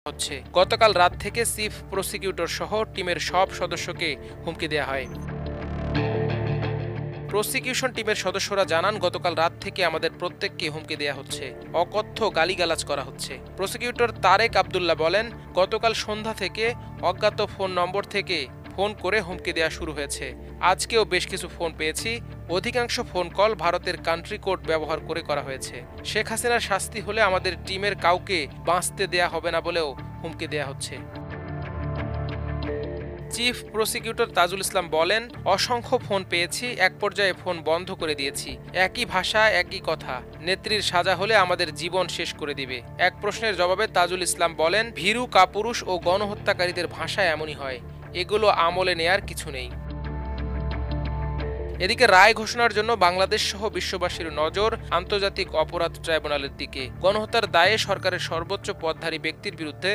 হচ্ছে। গতকাল রাত থেকে চিফ প্রসিকিউটর সহ টিমের সব সদস্যকে হুমকি দেয়া হয়। প্রসিকিউশন টিমের সদস্যরা জানান, গতকাল রাত থেকে আমাদের প্রত্যেককে হুমকি দেয়া হচ্ছে, অকথ্য গালিগালাজ করা হচ্ছে। প্রসিকিউটর তারেক আব্দুল্লাহ বলেন, গতকাল সন্ধ্যা থেকে অজ্ঞাত ফোন নম্বর থেকে ফোন করে হুমকি দেয়া শুরু হয়েছে। আজকেও বেশ কিছু ফোন পেয়েছি। অধিকাংশ ফোন কল ভারতের কান্ট্রি কোড ব্যবহার করে করা হয়েছে। শেখ হাসিনার শাস্তি হলে আমাদের টিমের কাউকে বাঁচতে দেয়া হবে না বলেও হুমকি দেয়া হচ্ছে। চিফ প্রসিকিউটর তাজুল ইসলাম বলেন, অসংখ্য ফোন পেয়েছি, এক পর্যায়ে ফোন বন্ধ করে দিয়েছি। একই ভাষা, একই কথা। নেত্রীর সাজা হলে আমাদের জীবন শেষ করে দিবে। এক প্রশ্নের জবাবে তাজুল ইসলাম বলেন, ভীরু কাপুরুষ ও গণহত্যাকারীদের ভাষা এমনই হয়, এগুলো আমলে নেয়ার কিছু নেই। এদিকে রায় ঘোষণার জন্য বাংলাদেশ সহ বিশ্ববাসীর নজর আন্তর্জাতিক অপরাধ ট্রাইব্যুনালের দিকে। গণহত্যার দায়ে সরকারের সর্বোচ্চ পদধারী ব্যক্তির বিরুদ্ধে